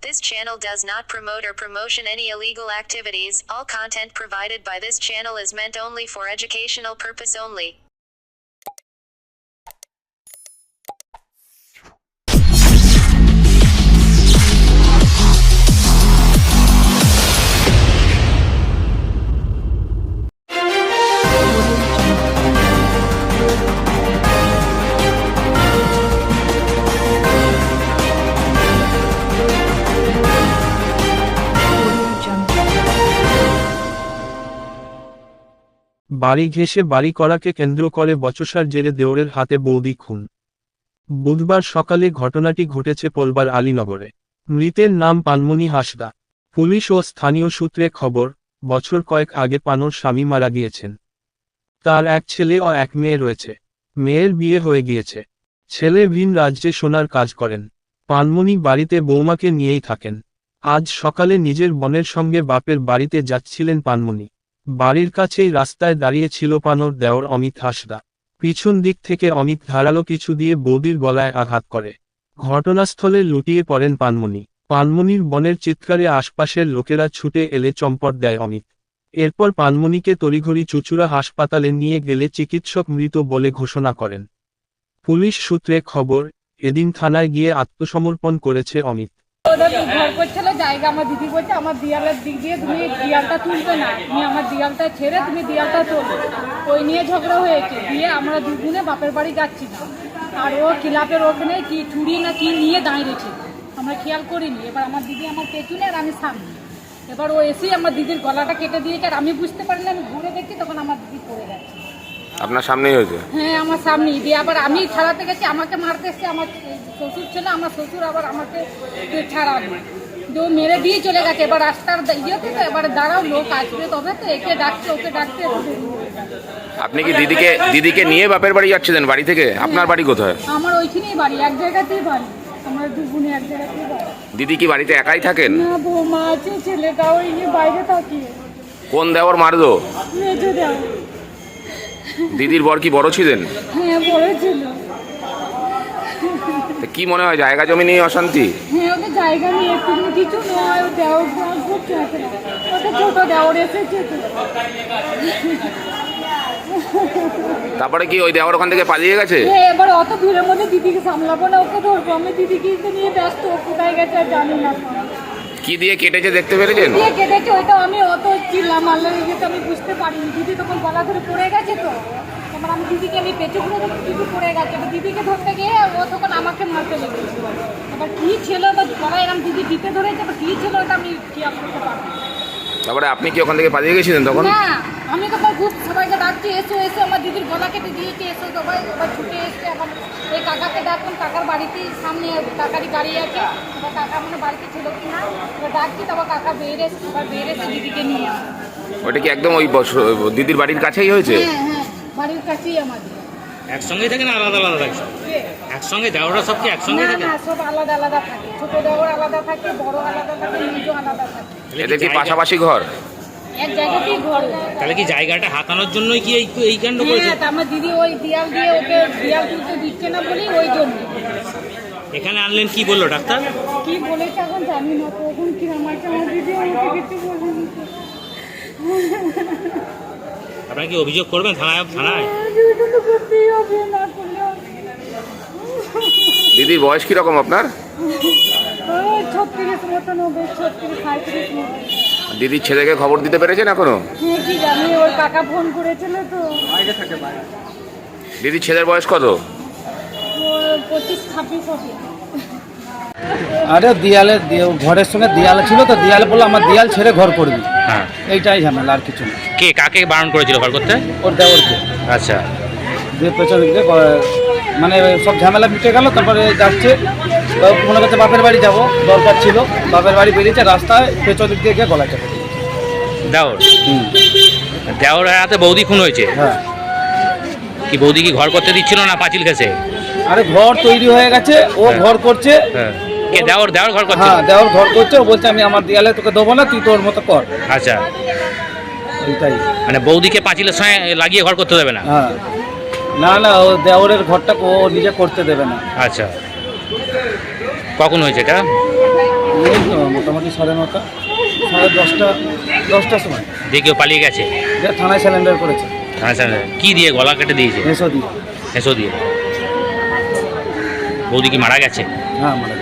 This channel does not promote or promotion any illegal activities. All content provided by this channel is meant only for educational purpose only. বাড়ি ঘেঁষে বাড়ি করাকে কেন্দ্র করে বচসার জেরে দেওরের হাতে বৌদি খুন। বুধবার সকালে ঘটনাটি ঘটেছে পোলবার আলীনগরে। মৃতের নাম পানমণি হাঁসদা। পুলিশ ও স্থানীয় সূত্রে খবর, বছর কয়েক আগে পানোর স্বামী মারা গিয়েছেন। তার এক ছেলে ও এক মেয়ে রয়েছে। মেয়ের বিয়ে হয়ে গিয়েছে। ছেলে ভিন রাজ্যে সোনার কাজ করেন। পানমণি বাড়িতে বৌমাকে নিয়েই থাকেন। আজ সকালে নিজের বোনের সঙ্গে বাপের বাড়িতে যাচ্ছিলেন পানমণি। বাড়ির কাছেই রাস্তায় দাঁড়িয়ে ছিল পানোর দেওর অমিত হাঁসদা। পিছন দিক থেকে অমিত ধারালো কিছু দিয়ে বৌদির গলায় আঘাত করে। ঘটনাস্থলে লুটিয়ে পড়েন পানমণি। পানমণির বোনের চিৎকারে আশপাশের লোকেরা ছুটে এলে চম্পট দেয় অমিত। এরপর পানমণিকে তড়িঘড়ি চুঁচুড়া হাসপাতালে নিয়ে গেলে চিকিৎসক মৃত বলে ঘোষণা করেন। পুলিশ সূত্রে খবর, এদিন থানায় গিয়ে আত্মসমর্পণ করেছে অমিত। ওদের ঘর করছিল জায়গা, আমার দিদি বলছে আমার দিয়ালের দিক দিয়ে তুমি দিয়ালটা তুলবে না, তুমি আমার দিয়ালটা ছেড়ে তুমি দিয়ালটা তোলো। ওই নিয়ে ঝগড়া হয়েছে, দিয়ে আমরা দুজনে বাপের বাড়ি যাচ্ছি না। আর ও ক্লাবের ওখানে কি চুড়ি না কি নিয়ে দাঁড়িয়েছে, আমরা খেয়াল করিনি। এবার আমার দিদি আমার পেছনে আর আমি সামনে। এবার ও এসেই আমার দিদির গলাটা কেটে দিয়েছে, আর আমি বুঝতে পারিনি, আমি ঘুরে দেখছি তখন আমার দিদি পড়ে গেছে। আপনার সামনেই হয়েছে? হ্যাঁ, আমার সামনেই। দিয়ে আবার আমি ছাড়াতে গেছি, আমাকে মারতে এসছে আমার শ্বশুর ছিল, আমার শ্বশুর আবার আমাকে ছাড়াবে, যে মেরে দিয়ে চলে গেছে। এবার রাস্তার ইয়েতে তো এবার দাঁড়াও, লোক আসবে তবে তো, একে ডাকছে ওকে ডাকতে। আপনি কি দিদিকে নিয়ে বাপের বাড়ি যাচ্ছিলেন বাড়ি থেকে? আপনার বাড়ি কোথায়? আমার ওইখানেই বাড়ি, এক জায়গাতেই বাড়ি। আমার দু বোনে এক জায়গাতেই বাড়ি। দিদি কি বাড়িতে একাই থাকেন? না, বৌমা আছে, ছেলেটা ওই বাইরে থাকি। কোন দেওর মারলো? মেজো দেওর। দিদির বর কি বড় ছিলেন? হ্যাঁ, বড় ছিল। কি মনে হয়, জায়গা জমি নিয়ে অশান্তি? হ্যাঁ, ওদের জায়গা নিয়ে কিছু নয়, দেওর করতে আছে না, ওদের ছোট দেওর এসেছে। তারপরে কি ওই দেওর ওখান থেকে পালিয়ে গেছে? এবার অত দূরের মধ্যে দিদিকে সামলাবো না, ওকে ধরবো। আমি দিদিকে নিয়ে ব্যস্ত, কোথায় গেছে আর জানি না। কি দিয়ে কেটেছে দেখতে পেরেছেন? দিয়ে কেটেছে, ওইটা আমি অত চিল্লাম আল্লাহ গেছে, আমি বুঝতে পারিনি। দিদি তখন গলা ধরে পড়ে গেছে, তো এবার আমি দিদিকে আমি পেছু ঘুরে দিদি পড়ে গেছে। এবার দিদিকে ধরতে গিয়ে ও তখন আমাকে মারতে লেগেছে। এবার কী ছিল, এবার গলা এরকম দিদি দিতে ধরেছে, এবার কী ছিল ওটা আমি খেয়াল করতে পারবো। তারপরে আপনি কি ওখান থেকে পালিয়ে গেছিলেন তখন? না, আমি তখন খুব সবাইকে ডাকছি, এসো এসো, আমার দিদির গলা কেটে দিয়েছে, এসো সবাই। এবার ছুটে এসছে, এখন এই কাকাকে ডাকলাম, কাকার বাড়িতেই সামনে কাকারই গাড়ি আছে। এবার কাকা মানে বাড়িতে ছিল কি না, এবার ডাকছি, তারপর কাকা বের এসে, এবার বের এসে দিদিকে নিয়ে আসে। ওটা কি একদম ওই দিদির বাড়ির কাছেই হয়েছে? হ্যাঁ হ্যাঁ, বাড়ির কাছেই আমাদের। একসঙ্গেই থাকে না আলাদা আলাদা থাকে? একসঙ্গে দেওরা সব কি একসঙ্গে থাকে? না, সব আলাদা আলাদা থাকে। ছোট দেওর আলাদা থাকে, বড় আলাদা থাকে, মেজো আলাদা থাকে। এদের কি পাশাপাশি ঘর? এক জায়গাতেই ঘর। তাহলে কি জায়গাটা হাতানোর জন্যই কি এই কাণ্ড করেছে? হ্যাঁ, আমার দিদি ওই দিয়াল দিয়ে ওকে দিয়াল তুলতে দিচ্ছে না বলেই ওই জন্য। এখানে আনলেন, কি বললো ডাক্তার? কি বলেছে এখন জানি না, তখন কি আমার দিদি আমাকে কিছু বলেনি। আপনারা কি অভিযোগ করবেন থানায়? করতেই হবে, না করলে দিদির বয়স কিরকম আপনার? 36 মতন হবে, 36 37 মতন। দিদির ছেলেকে খবর দিতে পেরেছেন এখনো? হ্যাঁ, কি জানি, ওর কাকা ফোন করেছিল তো। দিদির ছেলের বয়স কত? 25-26 হবে। আরে ঘরের সঙ্গে দেয়ালে ছিল তো, দেয়ালে বললো আমার দেয়াল ছেড়ে ঘর করবি। হ্যাঁ, এইটাই ঝামেলা, আর কিছু না। কে কাকে বারণ করেছিল ঘর করতে? ওর দেওরকে। আচ্ছা, দিয়ে পেছন দিকে মানে সব ঝামেলা মিটে গেল। তারপরে যাচ্ছে, মনে করছে বাপের বাড়ি যাব, দরকার ছিল। বাপের বাড়ি বেরিয়েছে, রাস্তায় পেছন দিক দিয়ে গিয়ে গলা চেপে দিয়েছে। দেওর হাতে বৌদি খুন হয়েছে? হ্যাঁ। কি বৌদি কি ঘর করতে দিচ্ছিল না পাঁচিল গেছে? আরে ঘর তৈরি হয়ে গেছে, ও ঘর করছে। হ্যাঁ, কে দেওর ঘর করছে? হ্যাঁ, দেওর ঘর করছে। ও বলছে আমি আমার দেয়ালে তোকে দেবো না, তুই তোর মতো কর। আচ্ছা, এইটাই। মানে বৌদিকে পাঁচিলের সঙ্গে লাগিয়ে ঘর করতে দেবে না? হ্যাঁ, না না, ও দেওরের ঘরটা ও নিজে করতে দেবে না। আচ্ছা, কখন হয়েছে এটা? মোটামুটি 9:30, 10:30টার সময় দিয়ে কেউ পালিয়ে গেছে? যে থানায় স্যালেন্ডার করেছে। হ্যাঁ স্যার, কি দিয়ে গলা কেটে দিয়েছে? এসো দিয়ে। হেসো দিয়ে। বৌদি কি মারা গেছে? হ্যাঁ, মানে